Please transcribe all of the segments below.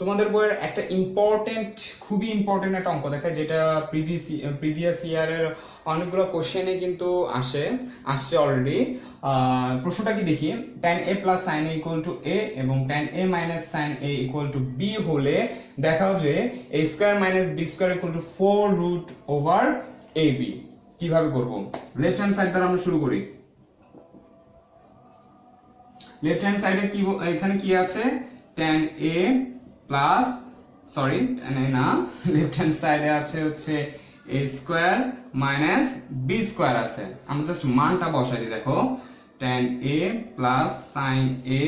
তোমাদের বইয়ের একটা খুবই ইম্পর্টেন্ট একটা অঙ্ক দেখায়, যেটা প্রিভিয়াস ইয়ারের অনেকগুলো কোশ্চেনে কিন্তু আসছে অলরেডি। প্রশ্নটা কি দেখি, tan a plus sin a equal to a এবং tan a minus sin a equal to b হলে দেখাও যে a square minus b square equal to 4 root over ab। কিভাবে করব? লেফট হ্যান্ড সাইড দ্বারা আমরা শুরু করি। লেফট হ্যান্ড সাইডে কি এখানে কি আছে, tan a প্লাস না, লেফট হ্যান্ড সাইডে আছে হচ্ছে a square minus b square আছে। আমরা জাস্ট মানটা বসাই দিই। দেখো tan a plus sin a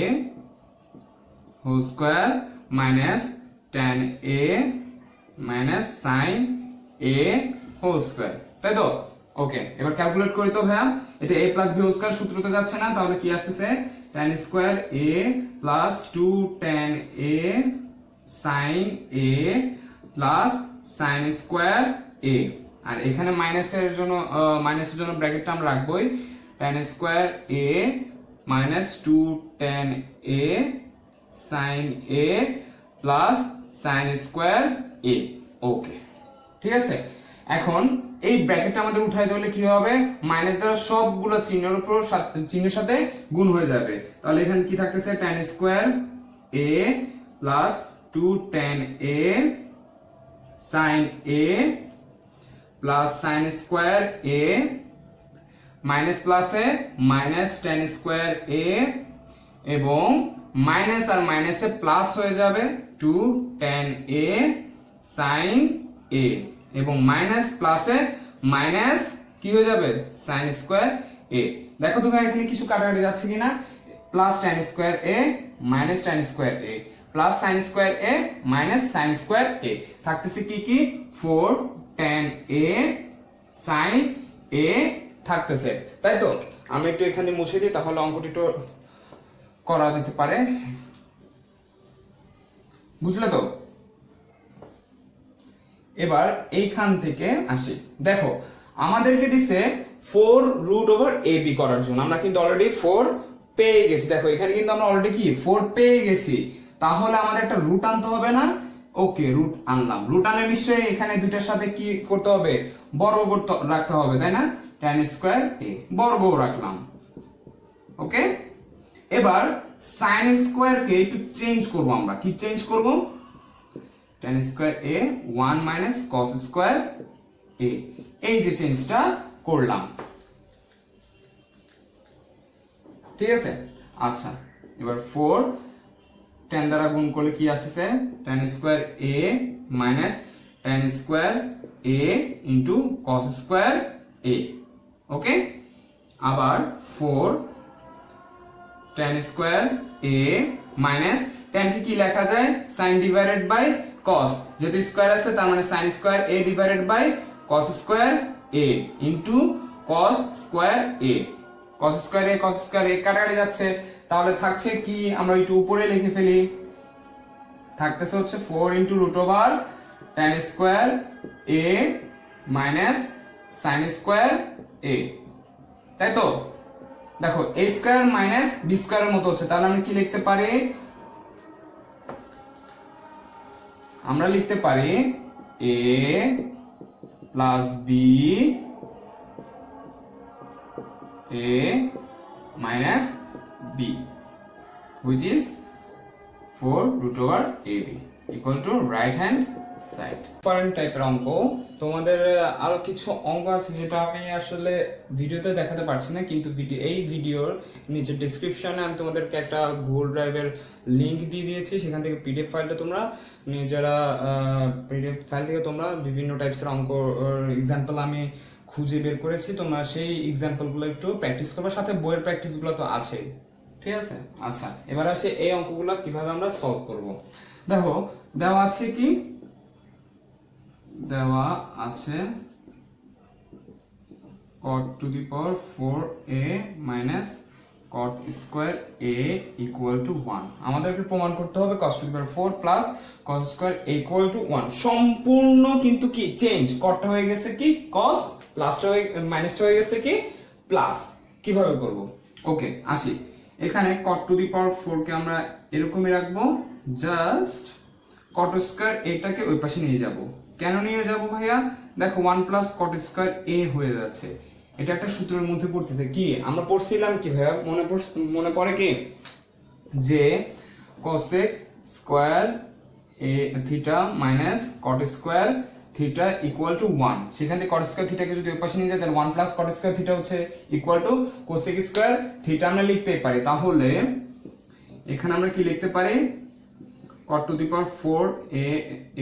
whole square minus tan a minus sin a whole square, তাই তো? ওকে, এবার ক্যালকুলেট করি তো ভাইয়া। এটা a plus b whole square সূত্রতে যাচ্ছে না, তাহলে কি আসতেছে, tan square a plus 2 tan a sin a plus sin square a। আর এখানে মাইনাসের জন্য ব্র্যাকেটটা আমরা রাখবোই, tan square a minus 2 tan a sin a plus sin square a। Okay, ঠিক আছে। এখন এই ব্র্যাকেটটা আমাদের উঠাই দিলে কি হবে, মাইনাস দ্বারা সবগুলো চিহ্নের সাথে গুণ হয়ে যাবে। তাহলে এখানে কি থাকতেছে, tan square a plus 2 tan a sin a plus sin square a minus প্লাসে মাইনাস tan স্কয়ার a এবং মাইনাস আর মাইনাসে প্লাস হয়ে যাবে 2 tan a sin a এবং মাইনাস প্লাসে মাইনাস কি হয়ে যাবে, sin স্কয়ার a। দেখো তো ভাই এখানে কিছু কাটাকাটি যাচ্ছে কিনা, plus tan square a minus tan square a plus sin square a minus sin square a থাকতেছে কি 4 tan a sin a থাকতেছে, তাই তো? আমি একটু এখানে মুছে দিই, তাহলে অঙ্কটি একটু করা যেতে পারে। বুঝলে তো? এবার এইখান থেকে আসি। দেখো আমাদেরকে দিছে 4 রুট ওভার ab করার জন্য, আমরা কিন্তু অলরেডি 4 পেয়ে গেছি। দেখো এখানে কিন্তু আমরা অলরেডি কি 4 পেয়ে গেছি, তাহলে আমাদের একটা রুট আনতে হবে না? ওকে, রুট আনলাম। রুট আনলে নিশ্চয়ই এখানে দুইটার সাথে কি করতে হবে, বর্গ রাখতে হবে, তাই না? tan স্কয়ার a বর্গ রাখলাম। ওকে, এবার sin স্কয়ার কে একটু চেঞ্জ করব। আমরা কি চেঞ্জ করব, tan square a 1 minus cos square a, এই যে চেঞ্জটা করলাম, ঠিক আছে? আচ্ছা, এবার 4 tan দ্বারা গুণ করলে কি আসছে, tan square a minus tan square a into cos square a। Okay, আবার 4 tan square a minus tan কি লেখা যায়, sin ডিভাইডেড বাই cos, যেহেতু স্কয়ার আছে তার মানে sin square a divided by cos square a into cos square a। cos square a কাটাকাটি যাচ্ছে, তাহলে থাকছে কি, আমরা একটু উপরে লিখে ফেলি, থাকতেছে হচ্ছে 4 into root over tan square a minus sin square a, তাই তো? দেখো a স্কয়ার মাইনাস b স্কয়ারের মতো হচ্ছে, তাহলে আমরা কি লিখতে পারি, আমরা লিখতে পারি a plus b a minus b which is 4 root over ab equal to right hand side। Different টাইপের অঙ্ক, তোমাদের আরো কিছু অঙ্ক আছে যেটা আমি আসলে ভিডিওতে দেখাতে পারছি না, কিন্তু এই ভিডিওর নিচে ডেসক্রিপশনে আমি তোমাদেরকে একটা গুগল ড্রাইভের লিংক দিয়ে দিয়েছি, সেখান থেকে পিডিএফ ফাইলটা তোমরা নিজেরা পিডিএফ ফাইল থেকে তোমরা বিভিন্ন টাইপসের অঙ্ক এক্সাম্পল আমি খুঁজে বের করেছি, তোমরা সেই এক্সাম্পলগুলো একটু প্র্যাকটিস করবে, সাথে বইয়ের প্র্যাকটিসগুলো তো আছেই, ঠিক আছে? আচ্ছা, এবার আসে এই অঙ্কগুলো কিভাবে আমরা সলভ করব। দেখো দেওয়া আছে কি, দেওয়া আছে cot to the power 4a minus cot square a equal to 1। আমাদেরকে প্রমাণ করতে হবে cos to the power 4 plus cos square a equal to 1 সম্পূর্ণ কিন্তু কি চেঞ্জ, cotটা হয়ে গেছে কি cos, প্লাসটা হয়ে মাইনাসটা হয়ে গেছে কি প্লাস। কিভাবে করব? ওকে, আসি। এখানে cot to the power 4 কে আমরা এরকমই রাখবো, জাস্ট কট স্কয়ার এটাকে ওই পাশে নিয়ে যাব। কেন নিয়ে যাব ভাইয়া? দেখো 1 প্লাস কট স্কয়ার এ হয়ে যাচ্ছে। এটা একটা সূত্রের মধ্যে পড়তেছে কি, আমরা পড়ছিলাম কি ভাইয়া, মনে পড়ে কি, যে cosec square A theta minus caught square theta equal to 1। সেখান থেকে কট স্কয়ার থিটাকে যদি ওই পাশে নিয়ে যায় তাহলে 1 প্লাস কট স্কয়ার থিটা হচ্ছে equal to cosec square theta আমরা লিখতে পারি। তাহলে এখানে আমরা কি লিখতে পারি, cot two the power 4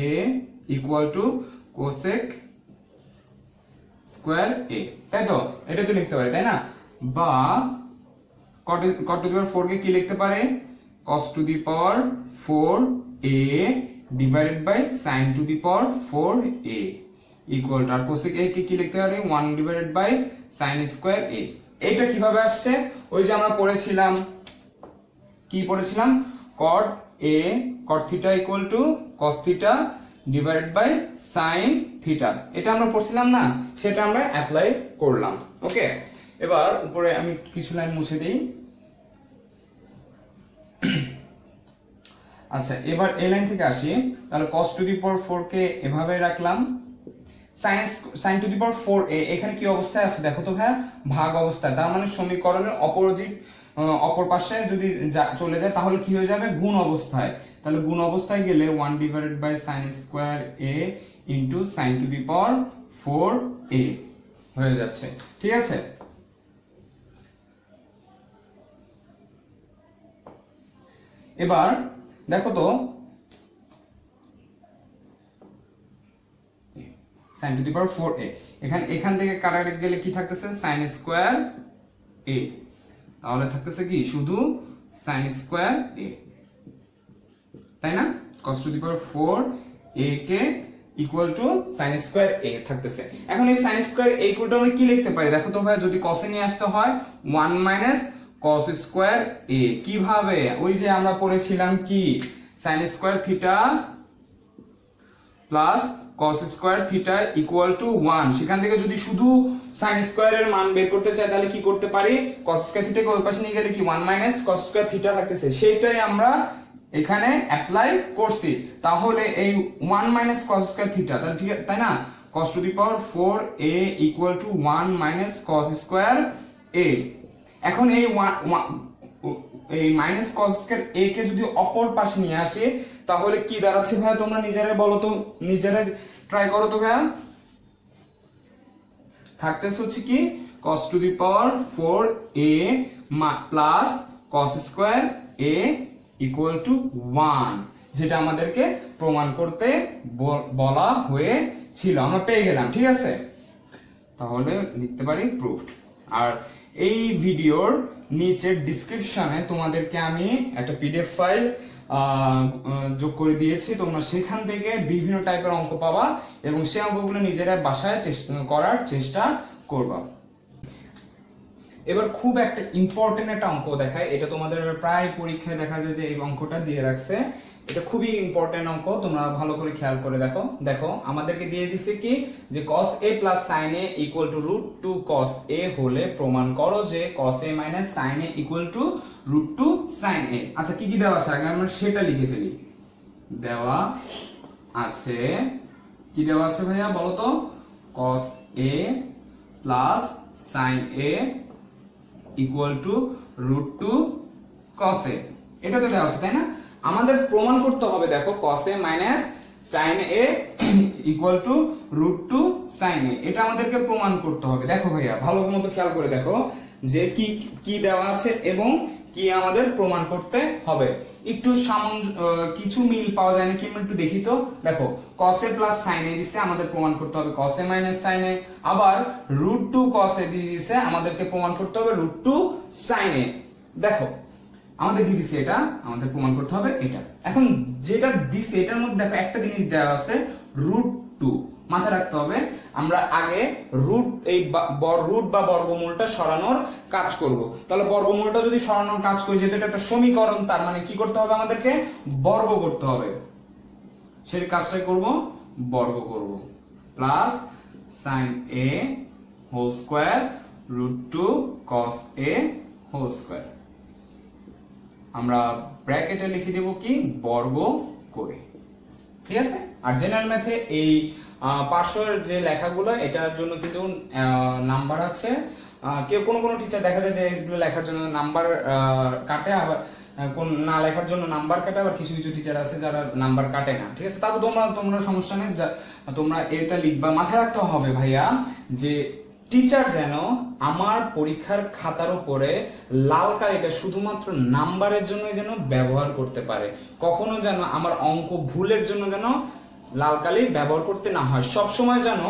a equal two cosec square a, তাই তো? এটা তো লিখতে পারি, তাই না? বা cot টু দি পাওয়ার 4 কে কি লিখতে পারে, cos to the power 4a divided by sin to the power 4a equal to, আর cosec a কে কি লিখতে পারি, 1 divided by sin square a। এটা কিভাবে আসছে? ওই যে আমরা পড়েছিলাম, কি পড়েছিলাম, cot theta equal to cos theta divided by sin theta, এটা আমরা পড়ছিলাম না? সেটা আমরা অ্যাপ্লাই করলাম। ওকে, এবার উপরে আমি কিছু লাইন মুছে দেই। আচ্ছা, এবার এই লাইন থেকে আসি। তাহলে cos টু দি পাওয়ার 4 কে এভাবে রাখলাম, sin to the power 4a এখানে কি অবস্থায় আছে দেখো তো ভাইয়া, ভাগ অবস্থায়। তার মানে সমীকরণের অপর পাশে যদি চলে যায় তাহলে কি হয়ে যাবে, গুণ অবস্থায়। তাহলে গুণ অবস্থায় গেলে 1 divided by sin square a into sin to the power 4a হয়ে যাচ্ছে। ঠিক আছে, এবার দেখো তো sin to the power 4a, এখান থেকে কাটাকাটি গেলে কি থাকতেছে, sin স্কয়ার a, তাহলে থাকতেছে কি শুধু sin স্কয়ার a, তাই না? cos to the power 4a K equal to sin square a থাকতেছে। এখন এই sin স্কয়ার a ইকুয়ালটা আমরা কি লিখতে পারি দেখো তো ভাই, যদি cos এ নিয়ে আসতে হয় 1 মাইনাস cos স্কয়ার a। কিভাবে? ওই যে আমরা পড়েছিলাম কি, sin square theta plus cos square theta equal to 1। সেখান থেকে যদি শুধু sin স্কয়ারের মান বের করতে চাই তাহলে কি করতে পারি, cos স্কয়ার থিটাকে ওই পাশে নিয়ে গেলে কি 1 মাইনাস cos স্কয়ার থিটা থাকতেছে, সেইটাই আমরা এখানে অ্যাপ্লাই করছি। তাহলে এই 1 মাইনাস cos স্কয়ার থিটা, তাই না, cos to the power 4a equal to 1 minus cos square a। এখন এই মাইনাস cos স্কয়ার a কে যদি অপর পাশে নিয়ে আসি তাহলে কি দাঁড়াচ্ছে ভাই, তোমরা নিজেরাই বলো তো, নিজেরাই ট্রাই করো তো ভাই। থাকতেছে হচ্ছে কি cos to the power 4a plus cos square a equal to 1, যেটা আমাদেরকে প্রমাণ করতে বলা হয়েছিল, আমরা পেয়ে গেলাম। ঠিক আছে, তাহলে লিখতে পারি প্রুফড। আর এই ভিডিওর নিচের ডেসক্রিপশনে তোমাদেরকে আমি একটা পিডিএফ ফাইল যোগ করে দিয়েছি, তোমরা সেখান থেকে বিভিন্ন টাইপের অঙ্ক পাবা এবং সেই অঙ্কগুলো নিজেরা বাসায় করার চেষ্টা করবা। এবার খুব একটা ইম্পর্টেন্ট একটা অঙ্ক দেখায়, এটা তোমাদের প্রায় পরীক্ষায় দেখা যায় যে এই অঙ্কটা দিয়ে রাখছে। এটা খুবই ইম্পর্টেন্ট অঙ্ক, তোমরা ভালো করে খেয়াল করে দেখো আমাদেরকে দিয়ে দিছে কি, যে cos a plus sin a equal to √2 cos a হলে প্রমাণ করো যে cos a minus sin a equal to √2 sin a। আচ্ছা, কি কি দেওয়া আছে আগে আমরা সেটা লিখে ফেলি। দেওয়া আছে, কি দেওয়া আছে ভাইয়া বলো তো, cos a plus sin a equal to √2 cos a, এটা তো দেওয়া আছে তাই না? আমাদের প্রমাণ করতে হবে দেখো cos a minus sin a equal to √2 sin a, এটা আমাদেরকে প্রমাণ করতে হবে। দেখো ভাইয়া ভালো মতো খেয়াল করে দেখো যে কি কি দেওয়া আছে এবং কি আমাদের প্রমাণ করতে হবে। একটু কিছু মিল পাওয়া যায় নাকি আমরা একটু দেখি তো। দেখো cos a plus sin a দিছে, আমাদের প্রমাণ করতে হবে cos a minus sin a, আবার √2 cos a দিয়ে দিছে, আমাদেরকে প্রমাণ করতে হবে √2 sin a। দেখো আমাদের দিয়ে দিছে এটা, আমাদের প্রমাণ করতে হবে এটা। এখন যেটা দিছে এটার মধ্যে দেখো একটা জিনিস দেওয়া আছে √2, মাথায় রাখতে হবে আমরা আগে রুট বা বর্গমূলটা সরানোর কাজ করব। তাহলে বর্গমূলটা যদি সরানোর কাজ করি, যেহেতু এটা একটা সমীকরণ, তার মানে কি করতে হবে আমাদেরকে বর্গ করতে হবে। সেই কাজটাই করব, বর্গ করব, plus sin a whole square √2 cos a whole square, আমরা ব্র্যাকেটে লিখে দেব কি বর্গ করে। ঠিক আছে। আর জেনারেল ম্যাথে এই পার্শ্বর যে লেখাগুলো এটার জন্য কিন্তু নাম্বার আছে। কেউ কোনো কোনো টিচার দেখা যায় যে এগুলো লেখার জন্য নাম্বার কাটে, আবার কোন না লেখার জন্য নাম্বার কাটে, আবার কিছু কিছু টিচার আছে যারা নাম্বার কাটে না। ঠিক আছে, তারপর তোমরা সমস্যা নেই, তোমরা এটা লিখবা। মাথায় রাখতে হবে ভাইয়া যে টিচার যেন আমার পরীক্ষার খাতার উপরে লাল কালিটা শুধুমাত্র নাম্বারের জন্য যেন ব্যবহার করতে পারে, কখনো যেন আমার অঙ্ক ভুলের জন্য যেন লাল কালি ব্যবহার করতে না হয়। সব সময় যেন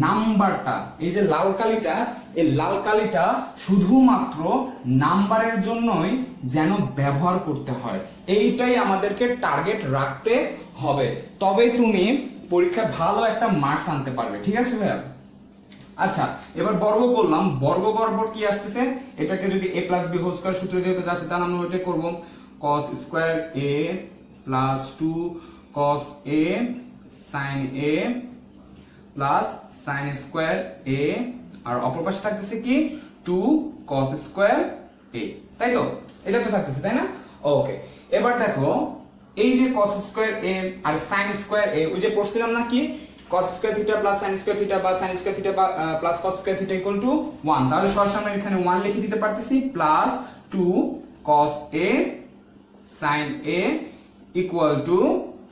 নাম্বারটা, এই যে লাল কালিটা, এই লাল কালিটা শুধুমাত্র নাম্বারের জন্যই যেন ব্যবহার করতে হয়, এইটাই আমাদেরকে টার্গেট রাখতে হবে, তবেই তুমি পরীক্ষায় ভালো একটা মার্কস আনতে পারবে। ঠিক আছে ভাইয়া? আচ্ছা, এবার বর্গ করলাম। বর্গ করার পর কি আসতেছে, এটাকে যদি a plus b whole square সূত্র যেহেতু যাচ্ছে, তাহলে আমরা ওইটা করব cos square a plus 2 cos a sin a plus sin square a, আর অপর পাশে থাকতেছে কি 2 cos স্কয়ার a, তাই তো? এটা তো থাকতেছে, তাই না? ওকে, এবার দেখো এই যে cos স্কয়ার a আর sin স্কয়ার a, ওই যে পড়ছিলাম না কি cos square theta plus sin square theta বা sin square theta plus cos square theta equal to 1, তাহলে সরাসরি আমরা এখানে 1 লিখে দিতে পারতেছি, plus 2 cos a sin a equal to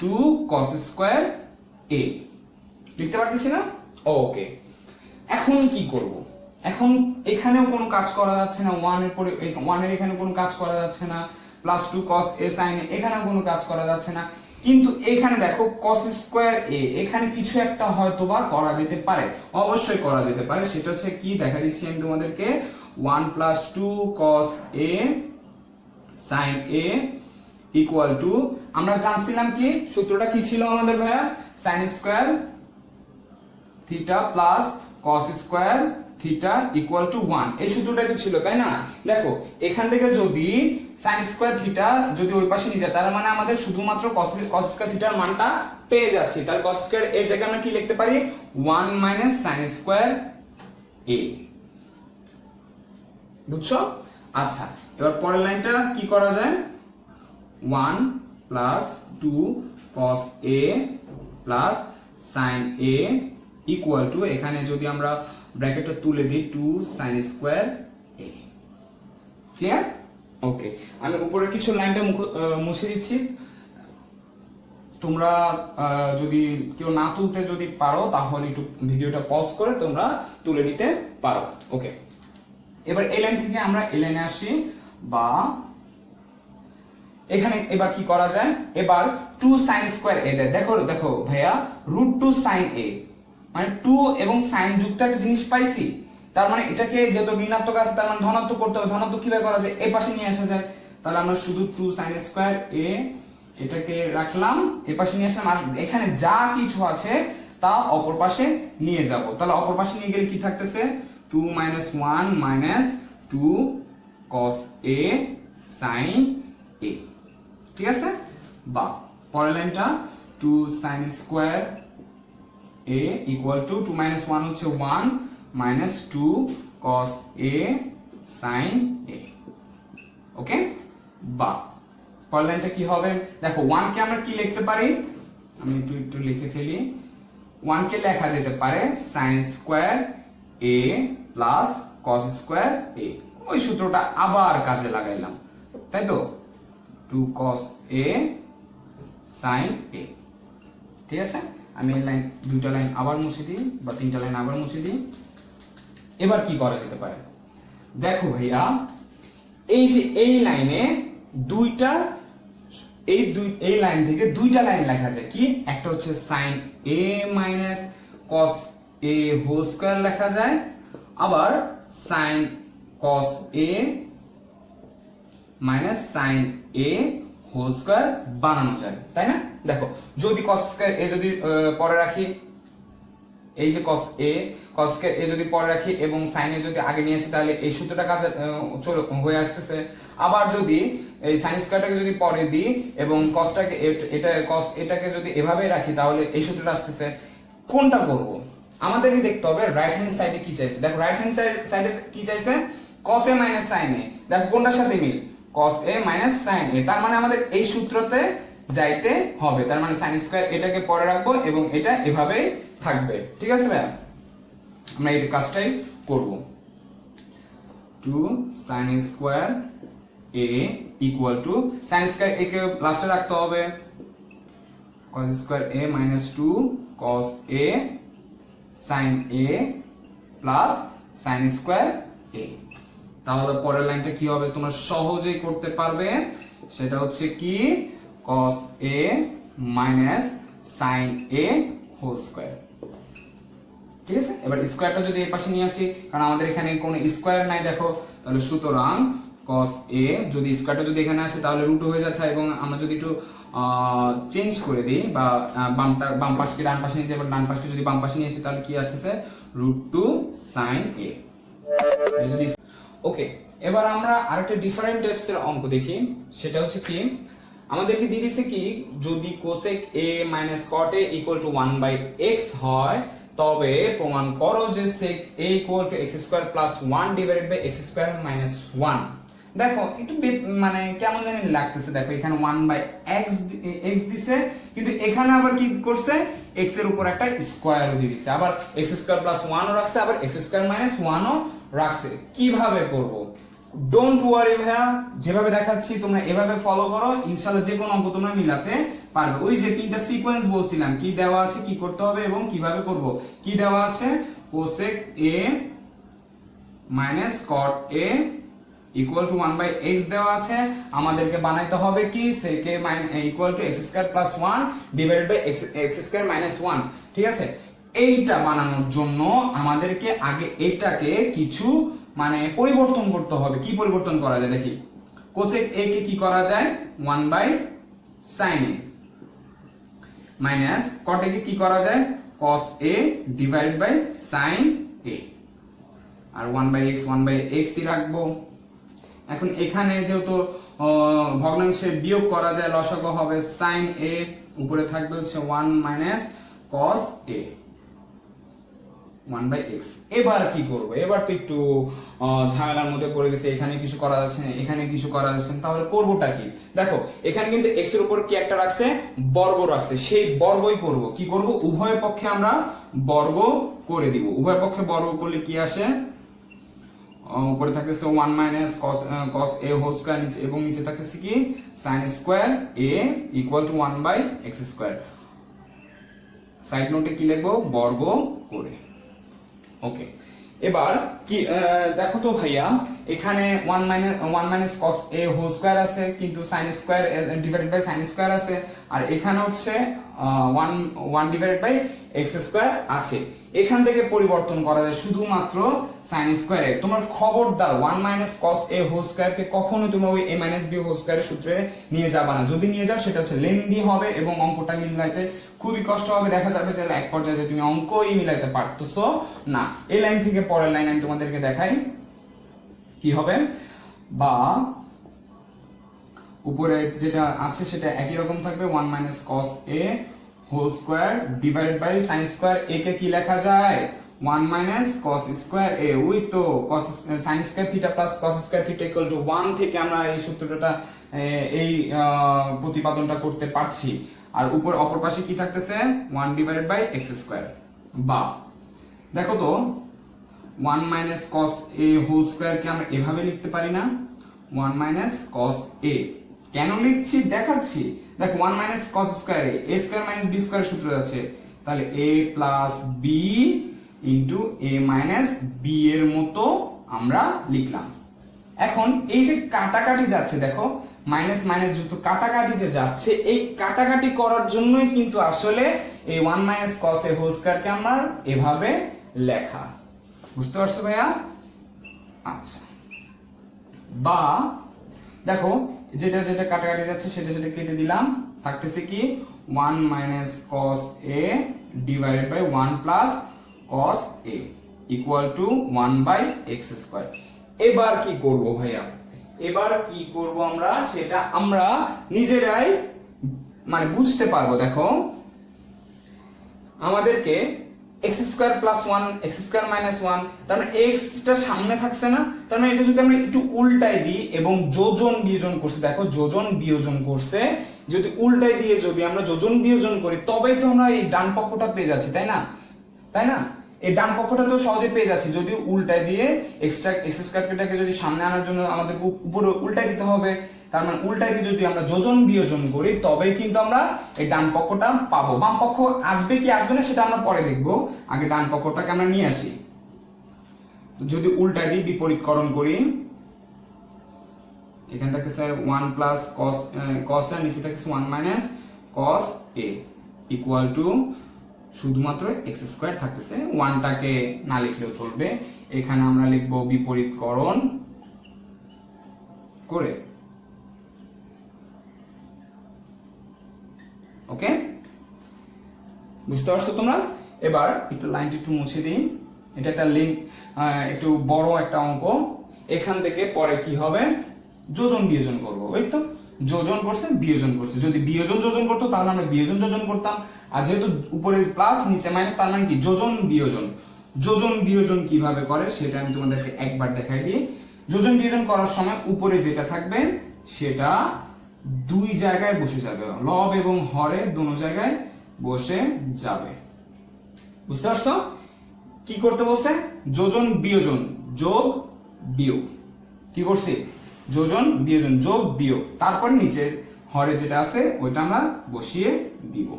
2 cos square a, লিখতে পারতেছি না? ওকে, এখন কি করব? এখন এখানেও কোনো কাজ করা যাচ্ছে না, 1 এর পরে 1 এর এখানে কোনো কাজ করা যাচ্ছে না, plus 2 cos a sin a এখানেও কোনো কাজ করা যাচ্ছে না, কিন্তু এখানে দেখো cos স্কয়ার a, এখানে কিছু একটা হয়তোবা করা যেতে পারে, অবশ্যই করা যেতে পারে। সেটা হচ্ছে কি দেখা দিচ্ছি আমি তোমাদেরকে, 1 plus 2 cos a sin a equal two, আমরা জানছিলাম কি সূত্রটা কি ছিল আমাদের ভাইয়া, sin square theta plus cos square theta equal to 1, এই সূত্রটাই তো ছিল, তাই না? দেখো এখান থেকে যদি sin স্কয়ার থিটা যদি ওই পাশে নিয়ে যায়, তার মানে আমাদের শুধুমাত্র cos স্কয়ার থিটার মানটা পেয়ে যাচ্ছি, তাহলে cos স্কয়ার এর জায়গায় আমরা কি লিখতে পারি, 1 মাইনাস sin স্কয়ার a, বুঝছো? আচ্ছা, এবার পরের লাইনটা কি করা যায়, 1 plus 2 cos a plus sin a equal two, এখানে যদি আমরা ব্র্যাকেটটা তুলে দিই 2 sin স্কয়ার a, ক্লিয়ার? ওকে, আমি উপরের কিছু লাইনটা মুছে দিচ্ছি, তোমরা যদি কেউ না তুলতে যদি পারো তাহলে একটু ভিডিওটা পজ করে তোমরা তুলে নিতে পারো। ওকে, এবার এই লাইন থেকে আমরা এই লাইনে আসি, বা এখানে এবার কি করা যায়, এবার 2 sin স্কয়ার a দেয়, দেখো দেখো ভাইয়া √2 sin a, মানে 2 এবং sin যুক্ত একটা জিনিস পাইছি, তার মানে এটাকে যেহেতু ঋণাত্মক আছে তার মানে ধনাত্মক করতে হবে, ধনাত্মক কিভাবে করা যায়, এই পাশে নিয়ে আসা যায়, তাহলে আমরা শুধু 2 sin স্কয়ার a এটাকে রাখলাম, এই পাশে নিয়ে আসলাম, আর এখানে যা কিছু আছে তা অপর পাশে নিয়ে যাব, তাহলে অপর পাশে নিয়ে গেলে কি থাকতেছে, 2 - 1 - 2 cos a sin a, ঠিক আছে? বা পরের লাইনটা 2 sin square a equal to 2 - 1 হচ্ছে 1 minus 2 cos a sin a, ওকে? বা পরের লাইনটা কি হবে, দেখো 1 কে আমরা কি লিখতে পারি, আমি একটু লিখে ফেলি, 1 কে লেখা যেতে পারে sin square a plus cos square a, ওই সূত্রটা আবার কাজে লাগাইলাম, তাই তো, 2 cos a sin a, ঠিক আছে? আমি এই লাইন দুইটা লাইন আবার মুছে দিই, বা তিনটা লাইন আবার মুছে দিই। এবার কি করা যেতে পারে, দেখো ভাইয়া এই যে এই লাইনে দুইটা, এই লাইন থেকে দুইটা লাইন লেখা যায়, কি একটা হচ্ছে sin a minus cos a whole square লেখা যায়, আবার sin cos a minus sin a whole square বানানো যায়, তাই না? দেখো যদি cos স্কয়ার a যদি পরে রাখি, এই যে cos স্কয়ার a যদি পরে রাখি এবং sin a যদি আগে নিয়ে আসি, তাহলে এই সূত্রটা কাজে হয়ে আসতেছে। আবার যদি এই sin স্কয়ারটাকে যদি পরে দিই এবং cosটাকে cos এটাকে যদি এভাবে রাখি, তাহলে এই সূত্রটা আসতেছে। কোনটা করব, আমাদেরকে দেখতে হবে রাইট হ্যান্ড সাইডে কি চাইছে। দেখো রাইট হ্যান্ড সাইডে কি চাইছে, cos a minus sin a, দেখো কোনটার সাথে মিল, cos a minus sin a, তার মানে আমাদের এই সূত্রতে যাইতে হবে। তার মানে sin স্কয়ার এটাকে পরে রাখবো এবং এটা এভাবে থাকবে। ঠিক আছে ভাইয়া, আমরা এই কাজটাই করব। 2 sin square a equal two sin square a কে লাস্টে রাখতে হবে cos square a minus 2 cos a sin a plus sin square a। তাহলে পরের লাইনটা কি হবে তোমরা সহজেই করতে পারবে, সেটা হচ্ছে কি cos a minus sin a whole square. ঠিক আছে, এবার স্কয়ারটা যদি এই পাশে নিয়ে আসি, কারণ আমাদের এখানে কোনো স্কয়ার নাই দেখো, তাহলে সুতরাং cos a যদি স্কয়ারটা যদি এখানে আসে তাহলে রুট হয়ে যাচ্ছে, এবং আমরা যদি একটু চেঞ্জ করে দিই বা বাম পাশকে ডান পাশে নিয়ে যাই, এবার ডান পাশকে যদি বাম পাশে নিয়ে আসি তাহলে কি আসতেছে √2 sin a। ওকে, এবার আমরা আরেকটা ডিফারেন্ট টাইপস এর অঙ্ক দেখি, সেটা হচ্ছে কি আমাদেরকে দিয়ে দিয়েছে কি যদি cosec a minus cot a equal to 1/x হয় তবে প্রমাণ করো যে sec a equal to x square plus 1 divided by x square minus 1। দেখো একটু মানে কেমন জানি লাগতেছে, দেখো এখানে 1/x দিছে, কিন্তু এখানে আবার কি করছে x এর উপর একটা স্কয়ারও দিয়ে দিছে, আবার x square plus 1 ও রাখছে, আবার x square minus 1 ও রাখছে। কিভাবে করব? ডোন্ট ওয়ারি ভাইয়া, যেভাবে দেখাচ্ছি তোমরা এভাবে ফলো করো, ইনশাআল্লাহ যে কোনো অঙ্ক তোমরা মিলাতে পারবে। ওই যে তিনটা সিকোয়েন্স বলছিলাম কি দেওয়া আছে, কি করতে হবে এবং কিভাবে করব। কি দেওয়া আছে cosec a minus cot a equal to 1/x দেওয়া আছে, আমাদেরকে বানাইতে হবে কি sec a equal to x square plus 1 divided by x square minus 1। ঠিক আছে, এইটা বানানোর জন্য আমাদেরকে আগে এটাকে কিছু মানে পরিবর্তন করতে হবে। কি পরিবর্তন করা যায় দেখি, cosec a কে কি করা যায় 1/sin a minus cot a কে কি করা যায় cos a divided by sin a, R 1/x ই রাখবো। এখন এখানে যেহেতু ভগ্নাংশে বিয়োগ করা যায়, লসাগু হবে sin a, উপরে থাকবে হচ্ছে 1 minus cos a 1/x। এবার কি করব, এবার তো একটু ঝামেলার মধ্যে পড়ে গেছে, এখানে কিছু করা যাচ্ছে না, এখানে কিছু করা যাচ্ছে না, তাহলে করবটা কি? দেখো এখানে কিন্তু x এর উপর কি একটা রাখছে, বর্গ রাখছে, সেই বর্গই করব। কি করব, উভয় পক্ষে আমরা বর্গ করে দিব। উভয় পক্ষে বর্গ করলে কি আসে, উপরে থাকতেছে 1 minus cos a whole square, নিচে এবং নিচে থাকতেছে কি sin square a equal to 1/x square. Side নোটে কি লিখবো, বর্গ করে। ওকে, এবার কি দেখো তো ভাইয়া, এখানে 1 minus cos a whole square আছে, কিন্তু sin square divided by sin square আছে, আর এখানে হচ্ছে 1 ডিভাইডেড বাই x স্কয়ার আছে। এখান থেকে পরিবর্তন করা যায় শুধুমাত্র sin স্কয়ারে। তোমার খবরদার 1 minus cos a whole square কে কখনো তুমি ওই a minus b হোল স্কয়ারের সূত্রে নিয়ে যাবে না। যদি নিয়ে যাও সেটা হচ্ছে লেন্দি হবে এবং অঙ্কটা মিলাইতে খুবই কষ্ট হবে। দেখা যাবে যে এক পর্যায়ে তুমি অঙ্কই মিলাইতে পারতেছো না। এই লাইন থেকে পরের লাইন আমি তোমাদেরকে দেখাই কি হবে, বা উপরে যেটা আছে সেটা একই রকম থাকবে 1 minus cos a whole square divided by sin square a কে কি লেখা যায় 1 minus cos স্কয়ার a, ওই তো cos sin square theta plus cos square theta equal to 1 থেকে আমরা এই সূত্রটা এই প্রতিপাদনটা করতে পারছি। আর উপর অপর পাশে কি থাকতেছে 1 ডিভাইডেড বাই x স্কয়ার, বা দেখো তো 1 minus cos a whole square কে আমরা এভাবে লিখতে পারি না, 1 minus cos a। কেন লিখছি দেখাচ্ছি, দেখো 1 minus cos square a square minus b square সূত্র আছে, তাহলে a plus b into a minus b এর মতো আমরা লিখলাম। এখন এই যে কাটাকাটি যাচ্ছে, দেখো মাইনাস মাইনাস যুক্ত কাটাকাটি যে যাচ্ছে, এই কাটাকাটি করার জন্যই কিন্তু আসলে এই 1 minus cos a whole square কে আমরা এভাবে লেখা। বুঝতে পারছো ভাইয়া? আচ্ছা, বা দেখো যেটা যেটা কাটাকাটি যাচ্ছে সেটা সেটা কেটে দিলাম, থাকতেছে কি 1 minus cos a divided by 1 plus cos a equal to 1/x square। এবার কি করব ভাইয়া, এবার কি করব আমরা সেটা আমরা নিজেরাই মানে বুঝতে পারবো। দেখো আমাদেরকে x square plus one, x square minus one, তার মানে এক্সটা সামনে থাকছে না, তার মানে এটা যদি আমরা একটু উল্টাই দিই এবং যোজন বিয়োজন করছে, দেখো যোজন বিয়োজন করছে, যদি উল্টাই দিয়ে যদি আমরা যোজন বিয়োজন করি তবেই তো আমরা এই ডান পক্ষটা পেয়ে যাচ্ছি, তাই না? তাই না? এই ডান পক্ষটা তো সহজে পেয়ে যাচ্ছি, যদি উল্টাই দিয়ে এক্স স্কোয়ারটাকে যদি সামনে আনার জন্য আমাদের উপরে উল্টাই দিতে হবে, তার মানে উল্টাই দিয়ে যদি আমরা যোজন বিয়োজন করি তবেই কিন্তু আমরা এই ডান পক্ষটা পাবো। বাম পক্ষ আসবে কি আসবে না সেটা আমরা পরে দেখবো, আগে ডান পক্ষটাকে আমরা নিয়ে আসি। যদি উল্টাই দিই, বিপরীতকরণ করি, এখান থেকে স্যার 1 প্লাস cos এর নিচে থাকে 1 minus cos a equal two শুধুমাত্র x স্কয়ার থাকতেছে, 1টাকে না লিখলেও চলবে, এখানে আমরা লিখব বিপরীতকরণ করে। ওকে, বুঝতে পারছো তোমরা? এবার একটু লাইনটি একটু মুছে দিই, এটা একটা লিঙ্ক, একটু বড় একটা অঙ্ক, এখান থেকে পরে কি হবে যোজন বিয়োজন করব, ওই তো যোজন করছে বিয়োজন করছে, যদি বিয়োজন যোজন করতো তাহলে আমরা বিয়োজন যোজন করতাম, আর যেহেতু উপরে প্লাস নিচে মাইনাস তার মানে কি যোজন বিয়োজন। যোজন বিয়োজন কিভাবে করে সেটা আমি তোমাদেরকে একবার দেখাই দিই। যোজন বিয়োজন করার সময় উপরে যেটা থাকবে সেটা দুই জায়গায় বসে যাবে, লব এবং হরের দুটো জায়গায় বসে যাবে। বুঝতে পারছো? কি করতে বলছে? যোজন বিয়োজন, যোগ বিয়োগ। কি করছি? যোজন বিয়োজন, যোগ বিয়োগ, তারপর নিচের হরে যেটা আছে ওইটা আমরা বসিয়ে দিব।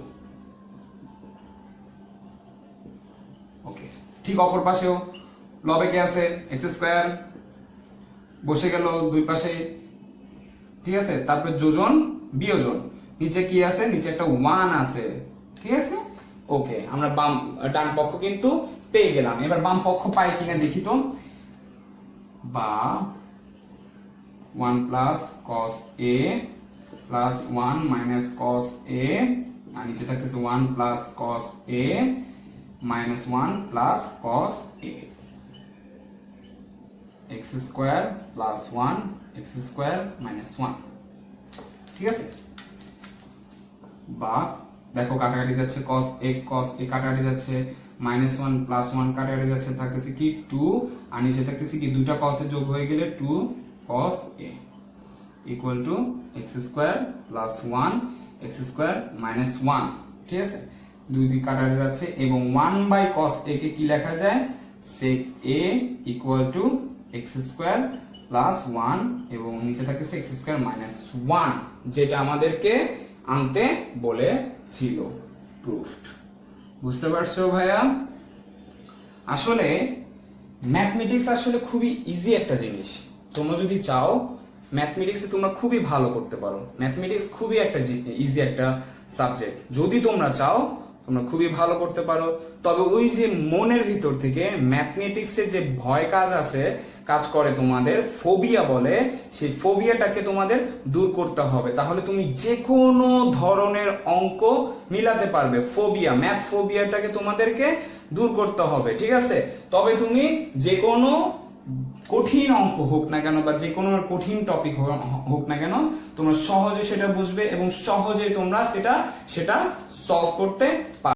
ওকে, ঠিক অপর পাশেও লবে কে আছে এক্স স্কয়ার, বসে গেল দুই পাশে, ঠিক আছে, তারপর যোজন বিয়োজন, নিচে কি আছে, নিচে একটা 1 আছে, ঠিক আছে। ওকে, আমরা বাম ডান পক্ষ কিন্তু পেয়ে গেলাম, এবার বাম পক্ষ পাই কিনা দেখি তো, বা 1 plus cos a plus 1 minus cos a, আর নিচে থাকতেছে 1 plus cos a minus 1 plus cos a, x square plus 1 x square minus 1, ঠিক আছে। বা দেখো কাটাকাটি যাচ্ছে, cos a কাটাকাটি যাচ্ছে, মাইনাস 1 প্লাস 1 কাটাকাটি যাচ্ছে, থাকতেছে কি 2, আর নিচে থাকতেছে কি দুইটা cos এর যোগ হয়ে গেলে 2 cos a equal two x square plus 1 x square minus 1, ঠিক আছে। দুই দুই কাটাকাটি যাচ্ছে এবং 1 বাই cos a কে কি লেখা যায়, sec a equal two x square plus 1 এবং নিচে থাকতেছে x স্কয়ার মাইনাস 1, যেটা আমাদেরকে আনতে বলেছিল। প্রুফড। বুঝতে পারছো ভাইয়া? আসলে ম্যাথমেটিক্স আসলে খুবই ইজি একটা জিনিস, তোমরা যদি চাও ম্যাথমেটিক্সে তোমরা খুবই ভালো করতে পারো, ম্যাথমেটিক্স খুবই একটা ইজি একটা সাবজেক্ট, যদি তোমরা চাও তোমরা খুবই ভালো করতে পারো। তবে ওই যে মনের ভিতর থেকে ম্যাথমেটিক্সের যে ভয় কাজ করে তোমাদের ফোবিয়া বলে, সেই ফোবিয়াটাকে তোমাদের দূর করতে হবে, তাহলে তুমি যে কোনো ধরনের অঙ্ক মিলাতে পারবে। ফোবিয়া, ম্যাথ ফোবিয়াটাকে তোমাদেরকে দূর করতে হবে, ঠিক আছে। তবে তুমি যে কোনো কঠিন অঙ্ক হোক না কেন বা যে কোনো কঠিন টপিক হোক না কেন তোমরা সহজে সেটা বুঝবে এবং সহজে তোমরা সেটা সলভ করতে পারবে।